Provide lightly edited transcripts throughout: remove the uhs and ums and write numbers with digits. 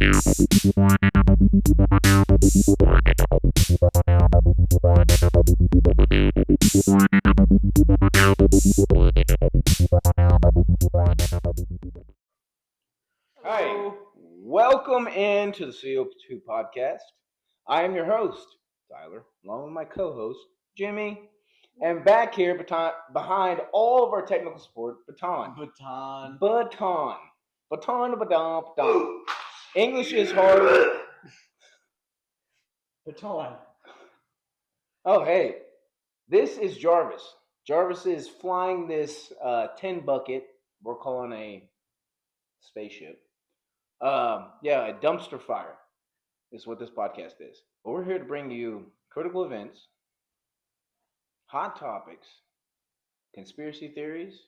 Hi, welcome into the CO2 podcast. I am your host, Tyler, along with my co host, Jimmy, and back here behind all of our technical support, Baton. Baton. English is hard. Baton. Oh, hey, this is Jarvis. Jarvis is flying this tin bucket we're calling a spaceship. Yeah, a dumpster fire is what this podcast is. But we're here to bring you critical events, hot topics, conspiracy theories,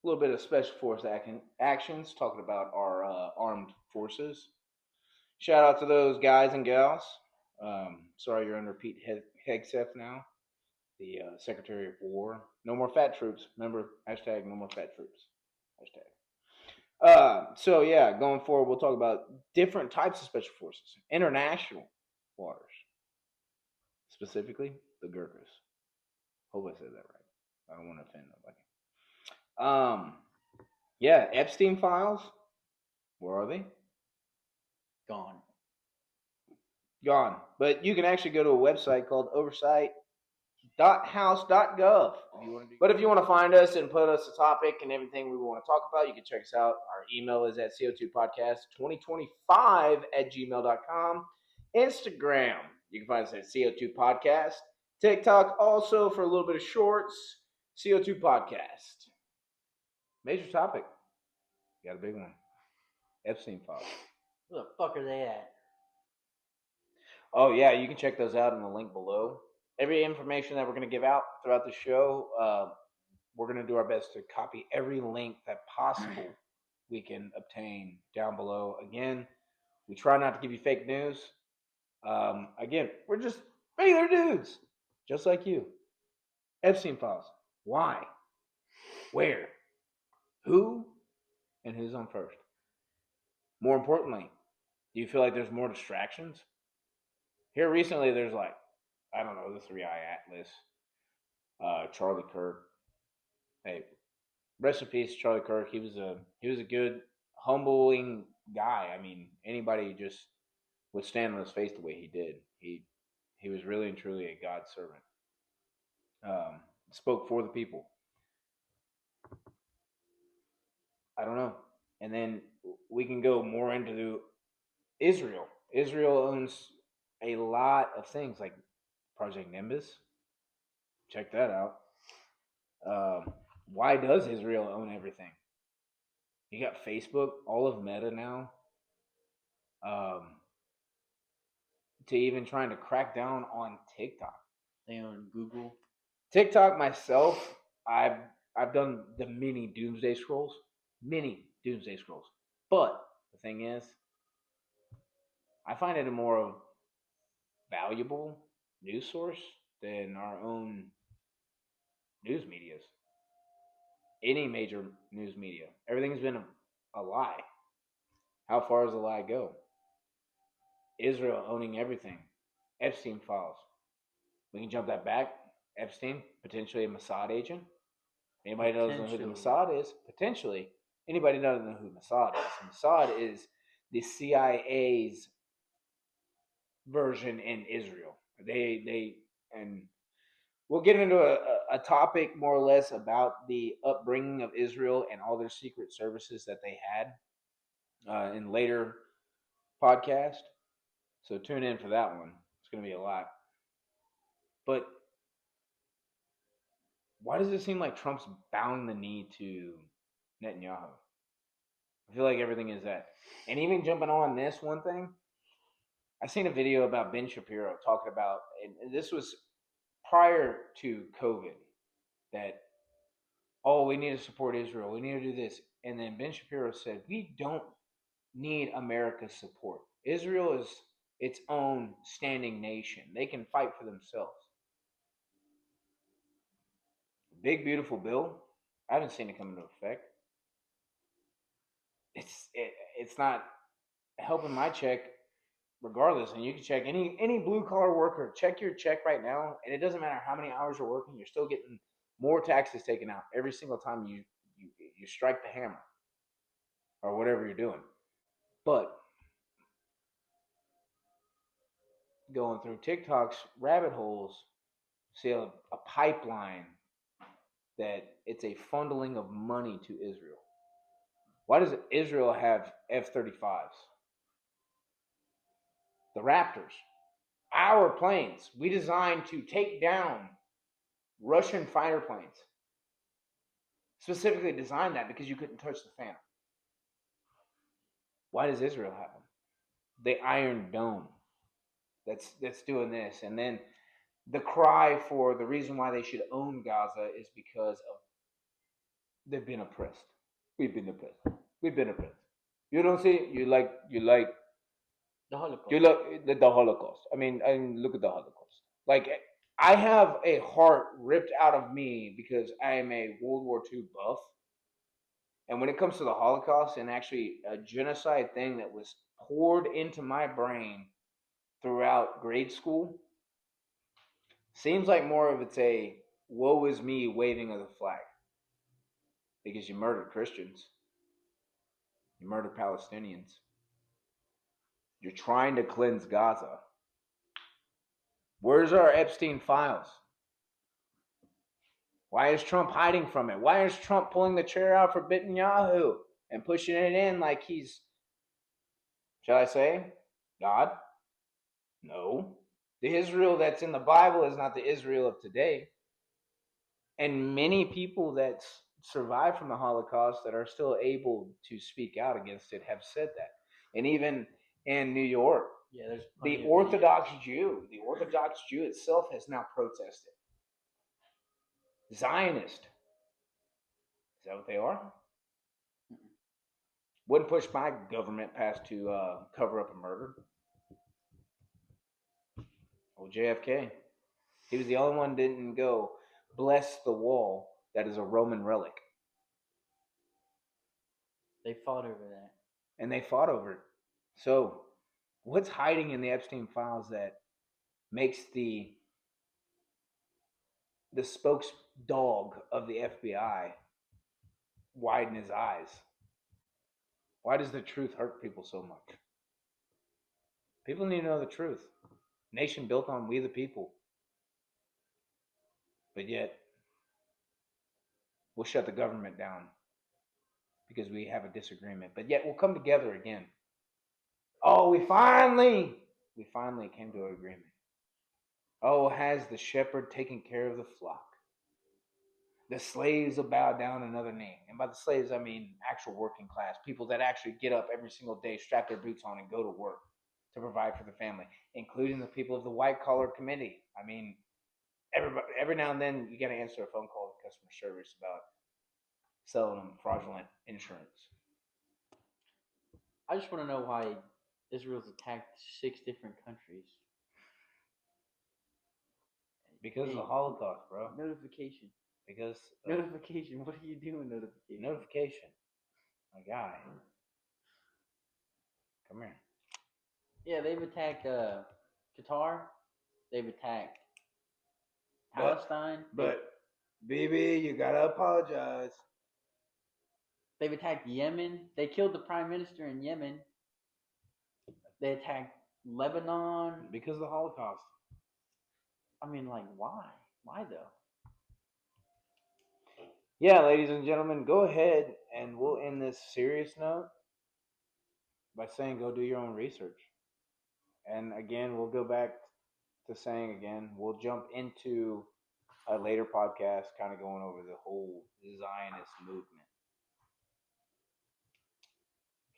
a little bit of special force actions, talking about our armed forces. Shout out to those guys and gals. Sorry you're under Pete Hegseth now, the Secretary of War. No more fat troops. Remember, hashtag no more fat troops. Hashtag. So yeah, going forward, we'll talk about different types of special forces, international waters, specifically the Gurkhas. Hope I said that right. I don't want to offend nobody. Yeah, Epstein files. Where are they? Gone. Gone. But you can actually go to a website called oversight.house.gov. But if you want to find us and put us a topic and everything we want to talk about, you can check us out. Our email is at co2podcast2025@gmail.com. Instagram, you can find us at CO2 Podcast. TikTok also for a little bit of shorts, CO2 Podcast. Major topic. Got a big one. Epstein files. Where the fuck are they at? Oh yeah, you can check those out in the link below. Every information that we're going to give out throughout the show, we're going to do our best to copy every link that possible we can obtain down below. Again, we try not to give you fake news. Again, we're just regular dudes, just like you. Epstein files. Why? Where? Who? And who's on first? More importantly, do you feel like there's more distractions? Here recently, there's like, I don't know, the 3i Atlas, Charlie Kirk. Hey, rest in peace, Charlie Kirk. He was a good, humbling guy. I mean, anybody just would stand on his face the way he did. He was really and truly a God servant. Spoke for the people. I don't know. And then we can go more into Israel. Israel owns a lot of things like Project Nimbus. Check that out. Why does Israel own everything? You got Facebook, all of Meta now. Um, to even trying to crack down on TikTok. They own Google. TikTok myself, I've done the mini doomsday scrolls. Mini doomsday scrolls. But the thing is, I find it a more valuable news source than our own news medias. Any major news media. Everything's been a lie. How far does the lie go? Israel owning everything. Epstein files. We can jump that back. Epstein, potentially a Mossad agent. Anybody doesn't know who the Mossad is? Potentially. Anybody doesn't know who Mossad is? Mossad is the CIA's version in Israel. And we'll get into a topic more or less about the upbringing of Israel and all their secret services that they had in later podcast. So tune in for that one. It's going to be a lot. But why does it seem like Trump's bowing the knee to Netanyahu? I feel like everything is that. And even jumping on this one thing, I seen a video about Ben Shapiro talking about, and this was prior to COVID, that, oh, we need to support Israel. We need to do this. And then Ben Shapiro said, we don't need America's support. Israel is its own standing nation. They can fight for themselves. Big, beautiful bill. I haven't seen it come into effect. It's not helping my check regardless. And you can check any blue collar worker, check your check right now, and it doesn't matter how many hours you're working, you're still getting more taxes taken out every single time you strike the hammer or whatever you're doing. But going through TikTok's rabbit holes, see a pipeline that it's a funneling of money to Israel. Why does Israel have F-35s? The Raptors, our planes, we designed to take down Russian fighter planes. Specifically designed that because you couldn't touch the Phantom. Why does Israel have them? The Iron Dome. That's doing this, and then the cry for the reason why they should own Gaza is because of they've been oppressed. We've been oppressed. We've been oppressed. You don't see you like The Holocaust. you look the Holocaust. I mean look at the Holocaust. Like I have a heart ripped out of me because I am a World War II buff. And when it comes to the Holocaust and actually a genocide thing that was poured into my brain throughout grade school, seems like more of it's a woe is me waving of the flag. Because you murdered Christians, you murdered Palestinians, you're trying to cleanse Gaza. Where's our Epstein files? Why is Trump hiding from it? Why is Trump pulling the chair out for Netanyahu and pushing it in like he's, shall I say, God? No. The Israel that's in the Bible is not the Israel of today. And many people that survived from the Holocaust that are still able to speak out against it have said that. And even in New York, Yeah, there's the Orthodox Jew itself has now protested. Zionist. Is that what they are? Wouldn't push my government past to cover up a murder. Well, JFK. He was the only one that didn't go bless the wall that is a Roman relic. They fought over that. And they fought over it. So, what's hiding in the Epstein files that makes the spokes dog of the FBI widen his eyes? Why does the truth hurt people so much? People need to know the truth. Nation built on we the people. But yet, we'll shut the government down because we have a disagreement. But yet, we'll come together again. Oh, we finally came to an agreement. Oh, has the shepherd taken care of the flock? The slaves will bow down another knee. And by the slaves, I mean actual working class, people that actually get up every single day, strap their boots on, and go to work to provide for the family, including the people of the white collar committee. I mean, every now and then you got to answer a phone call to customer service about selling them fraudulent insurance. I just want to know why Israel's attacked 6 different countries. Because of the Holocaust, bro. Notification. Because notification. What are you doing? Notification. Notification. My guy. Come here. Yeah, they've attacked Qatar. They've attacked Palestine. But BB, you gotta apologize. They've attacked Yemen. They killed the prime minister in Yemen. They attacked Lebanon. Because of the Holocaust. I mean, like, why? Why though? Yeah, ladies and gentlemen, go ahead and we'll end this serious note by saying go do your own research. And again, we'll go back to saying again, we'll jump into a later podcast kind of going over the whole Zionist movement.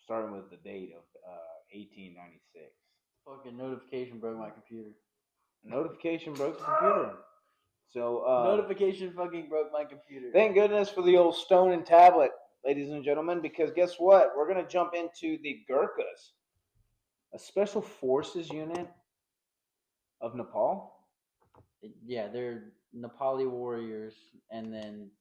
Starting with the date of 1896. Fucking notification broke my computer. Notification broke the computer. So notification fucking broke my computer. Thank goodness for the old stone and tablet, ladies and gentlemen, because guess what? We're gonna jump into the Gurkhas, a special forces unit of Nepal. Yeah, they're Nepali warriors, and then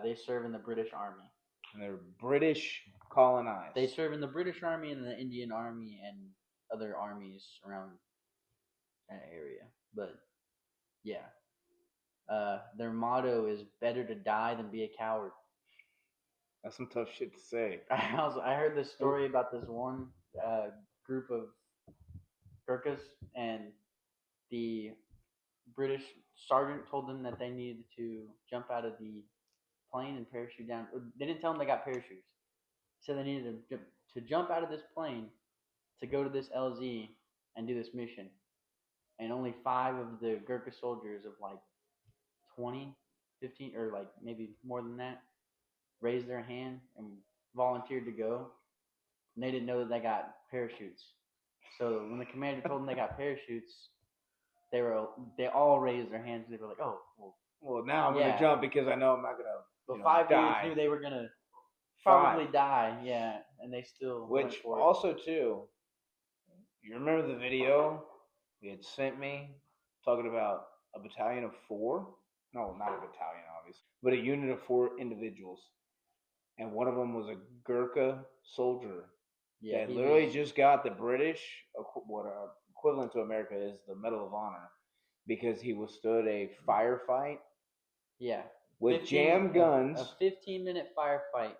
they serve in the British Army. And they're British colonized. They serve in the British Army and the Indian Army and other armies around that area. But yeah, their motto is "Better to die than be a coward." That's some tough shit to say. I heard this story about this one group of Gurkhas, and the British sergeant told them that they needed to jump out of the plane and parachute down. They didn't tell them they got parachutes. So they needed to jump out of this plane to go to this LZ and do this mission. And only 5 of the Gurkha soldiers of like 20, 15, or like maybe more than that raised their hand and volunteered to go. And they didn't know that they got parachutes. So when the commander told them they got parachutes, they all raised their hands. They were like, "Oh, well, now I'm yeah. gonna jump because I know I'm not gonna." But 5 dudes die. knew they were gonna probably die. Yeah, and they still went Which for it. also too, you remember the video he had sent me talking about a battalion of 4? No, not a battalion, obviously, but a unit of 4 individuals, and one of them was a Gurkha soldier that literally just got the British, what equivalent to America is the Medal of Honor, because he withstood a firefight. Yeah. With jam guns. A 15-minute firefight,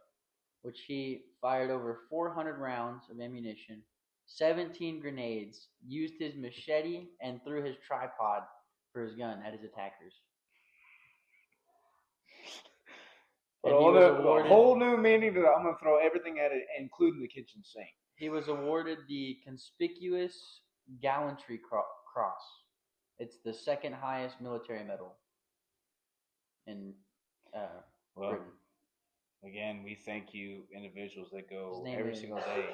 which he fired over 400 rounds of ammunition, 17 grenades, used his machete, and threw his tripod for his gun at his attackers. But a whole new meaning that I'm going to throw everything at it, including the kitchen sink. He was awarded the Conspicuous Gallantry Cross. It's the second highest military medal in Britain. Again, we thank you, individuals that go every single day.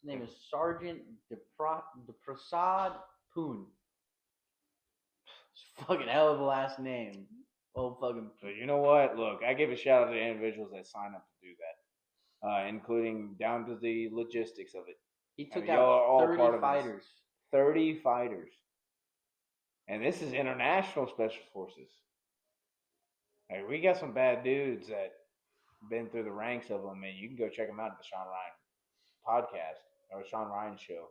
His name is Sergeant Deprasad Poon. It's a fucking hell of a last name. Old fucking. So you know what? Look, I give a shout out to the individuals that sign up to do that, including down to the logistics of it. He took out 30 fighters. 30 fighters. And this is international special forces. Like, we got some bad dudes that been through the ranks of them, and you can go check them out at the Sean Ryan podcast or Sean Ryan show.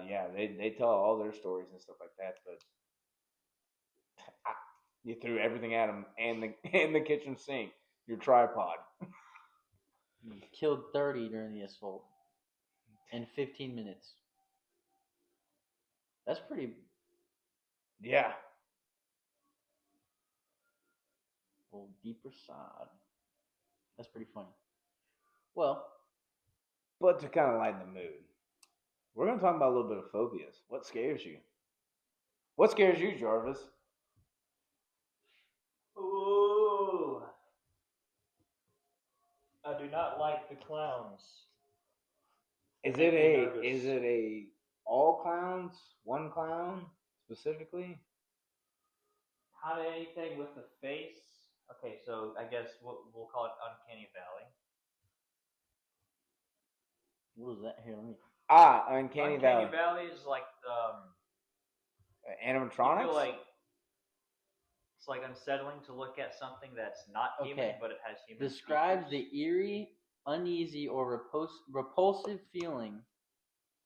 Yeah, they tell all their stories and stuff like that, but you threw everything at them and the kitchen sink, your tripod. He killed 30 during the assault in 15 minutes. That's pretty. Yeah. Old deeper side. That's pretty funny. Well, but to kind of lighten the mood, we're going to talk about a little bit of phobias. What scares you? What scares you, Jarvis? Ooh. I do not like the clowns. Is it a all clowns, one clown specifically? Not anything with the face. Okay, so I guess we'll call it Uncanny Valley. What was that? Here, let me. Uncanny Valley. Uncanny Valley is like animatronics. I feel like it's like unsettling to look at something that's not human, but it has human. Describes the eerie, uneasy, or repulsive feeling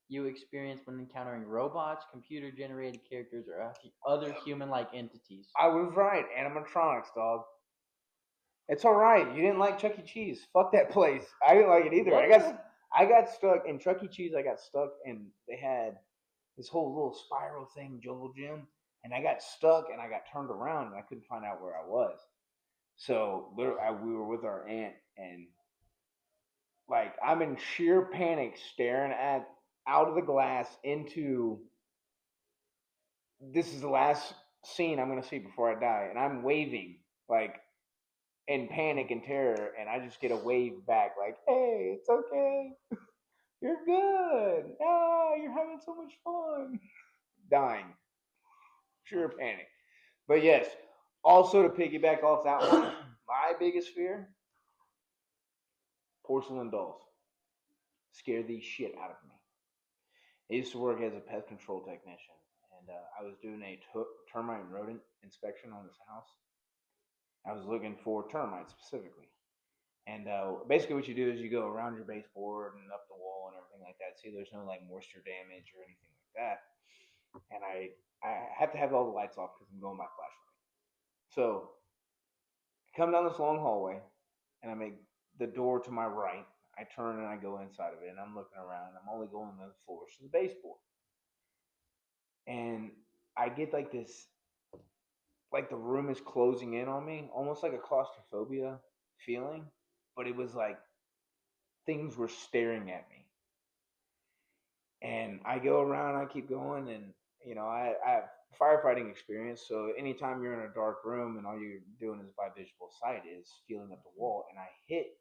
you experience when encountering robots, computer-generated characters, or other human-like entities. I was right. Animatronics, dog. It's all right. You didn't like Chuck E. Cheese. Fuck that place. I didn't like it either. What? I got stuck in Chuck E. Cheese. I got stuck, and they had this whole little spiral thing, Jungle Gym, and I got stuck, and I got turned around, and I couldn't find out where I was. So we were with our aunt, and like I'm in sheer panic, staring out of the glass into. This is the last scene I'm gonna see before I die, and I'm waving like in panic and terror, and I just get a wave back like, "Hey, it's okay, you're good. You're having so much fun." Dying, sheer panic. But yes, also to piggyback off that one, my biggest fear: porcelain dolls. Scare the shit out of me. I used to work as a pest control technician, and I was doing a termite and rodent inspection on this house. I was looking for termites specifically. And basically, what you do is you go around your baseboard and up the wall and everything like that. See, there's no like moisture damage or anything like that. And I have to have all the lights off because I'm going by flashlight. So I come down this long hallway, and I make the door to my right. I turn and I go inside of it, and I'm looking around. And I'm only going on the floors to the baseboard, and I get like this, like the room is closing in on me, almost like a claustrophobia feeling. But it was like things were staring at me. And I go around, I keep going, and I have firefighting experience. So anytime you're in a dark room and all you're doing is by visual sight is feeling up the wall, and I hit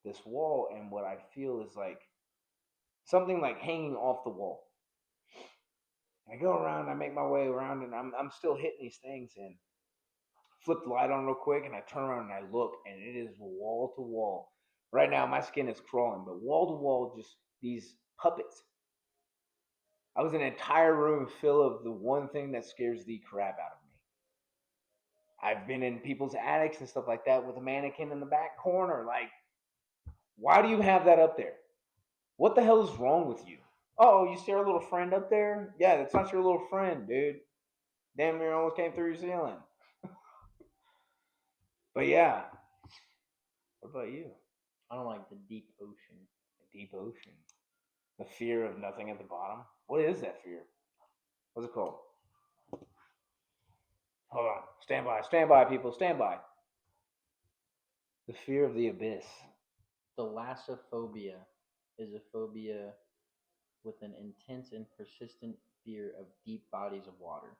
this wall, and what I feel is like something like hanging off the wall. And I go around, I make my way around, and I'm still hitting these things, and flip the light on real quick, and I turn around and I look, and it is wall to wall. Right now, my skin is crawling, but wall to wall, just these puppets. I was in an entire room full of the one thing that scares the crap out of me. I've been in people's attics and stuff like that with a mannequin in the back corner. Like, why do you have that up there? What the hell is wrong with you? Oh, you see our little friend up there? Yeah, that's not your little friend, dude. Damn near almost came through your ceiling. But yeah. What about you? I don't like the deep ocean. The deep ocean. The fear of nothing at the bottom. What is that fear? What's it called? Hold on. Stand by. Stand by, people. Stand by. The fear of the abyss. Thalassophobia is a phobia with an intense and persistent fear of deep bodies of water.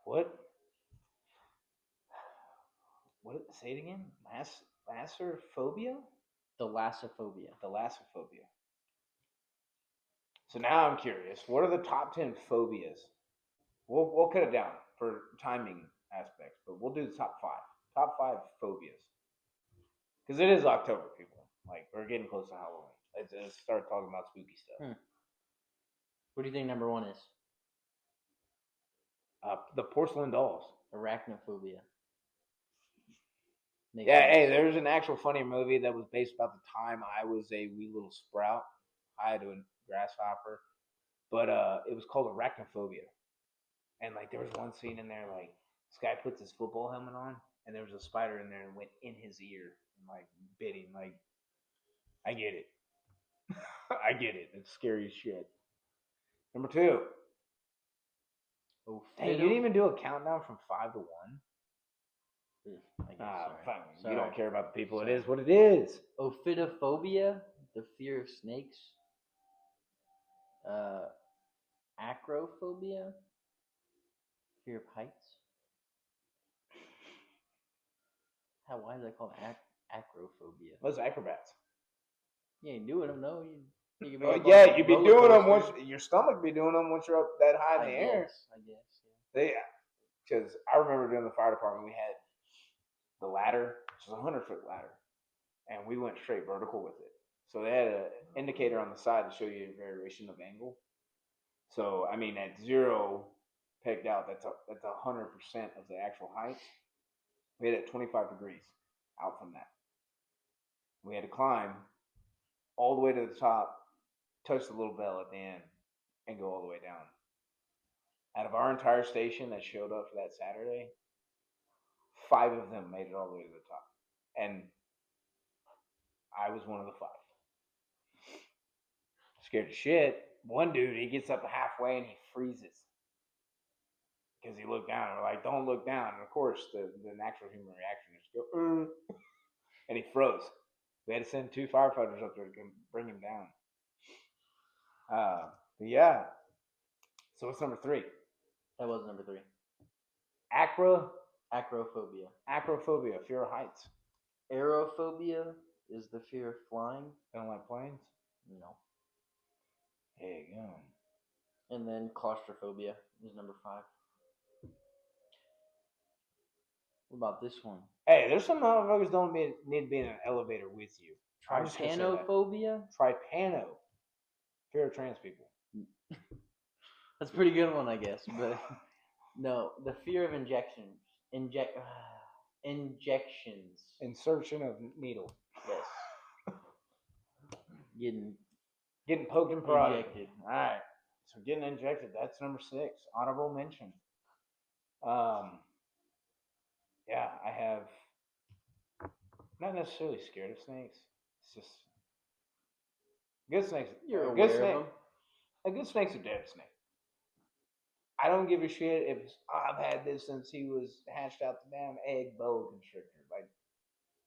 What? What? Say it again. Lassophobia? Thalassophobia. Thalassophobia. So now I'm curious. What are the top 10 phobias? We'll cut it down for timing aspects, but we'll do the top 5. Top 5 phobias. Because it is October, people. Like, we're getting close to Halloween. Let's start talking about spooky stuff. What do you think number 1 is? The porcelain dolls. Arachnophobia. Makes Yeah, sense. hey, there's an actual funny movie that was based about the time I was a wee little sprout. I had a grasshopper. But it was called Arachnophobia. And like there was one scene in there, like this guy puts his football helmet on, and there was a spider in there and went in his ear and like bit him. Like, I get it. I get it. It's scary as shit. Number 2. Dang, you didn't even do a countdown from 5 to 1. I guess, Fine. sorry. You don't care about the people. Sorry. It is what it is. Ophidiophobia, the fear of snakes. Acrophobia, fear of heights. Why is that called acrophobia? Those acrobats. You ain't doing them, no. You Well, yeah, you'd be doing them once. Your stomach be doing them once you're up that high in the air. I guess. Yeah, because I remember doing the fire department, we had the ladder, which is a 100-foot ladder, and we went straight vertical with it. So they had an indicator on the side to show you a variation of angle. So I mean, at 0 pegged out, that's 100% of the actual height. We had it at 25 degrees out from that. We had to climb all the way to the top, touch the little bell at the end, and go all the way down. Out of our entire station that showed up for that Saturday, 5 of them made it all the way to the top. And I was one of the 5. Scared as shit. One dude, he gets up halfway and he freezes. Because he looked down. We're like, don't look down. And of course, the natural human reaction is to go, and he froze. We had to send 2 firefighters up there to bring him down. But yeah. So what's number 3? That was number 3. Acrophobia, fear of heights. Aerophobia is the fear of flying. Don't like planes? No. There you go. And then claustrophobia is number 5. What about this one? Hey, there's some motherfuckers don't need to be in an elevator with you. Trypanophobia? Trypano. Fear of trans people. That's a pretty good one, I guess. But no, the fear of injections. Injections. Insertion of needle. Yes. Getting poked and prodded. Injected. All right. So getting injected. That's number 6. Honorable mention. Yeah, I have. Not necessarily scared of snakes. It's just good snakes. You're a aware good snake. of them. A good snake's a dead snake. I don't give a shit if I've had this since he was hatched out the damn egg boa constrictor. Like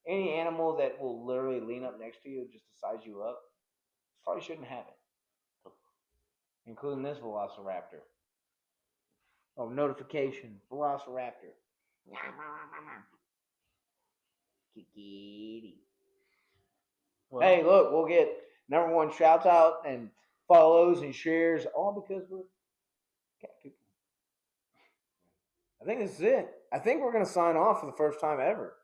any animal that will literally lean up next to you just to size you up, probably shouldn't have it. Including this velociraptor. Oh, notification. Velociraptor. Kikiti. Well, Hey, look, we'll get number 1 shouts out and follows and shares, all because we're cat people. I think this is it. I think we're going to sign off for the first time ever.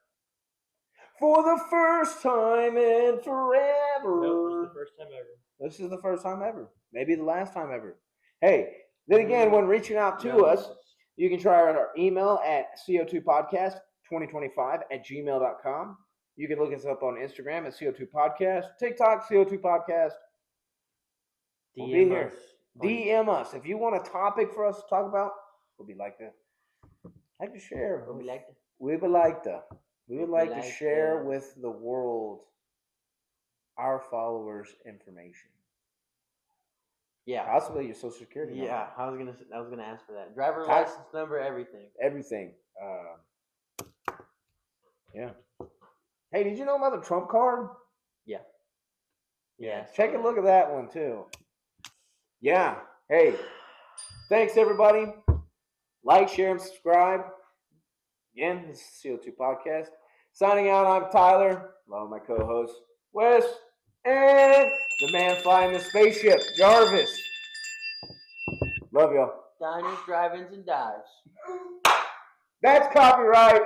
For the first time and forever. Nope, it's the first time ever. This is the first time ever. Maybe the last time ever. Hey, then again, when reaching out to us, you can try our email at co2podcast2025@gmail.com. You can look us up on Instagram at CO2Podcast, TikTok, CO2 Podcast. We'll be here. us. DM us. If you want a topic for us to talk about, we'll be like that. Like to share. What we like to. We would like to. We would like to like share to. with the world our followers' information. Yeah. Possibly your social security number. Yeah. I was gonna ask for that. Driver Tax- license number, everything. Everything. Yeah. Hey, did you know about the Trump card? Yeah. Take a look at that one too. Yeah. Hey, thanks everybody. Like, share, and subscribe. Again, this is CO2 Podcast. Signing out, I'm Tyler, along with my co-host, Wes, and the man flying the spaceship, Jarvis. Love y'all. Diners, drive-ins, and dives. That's copyright.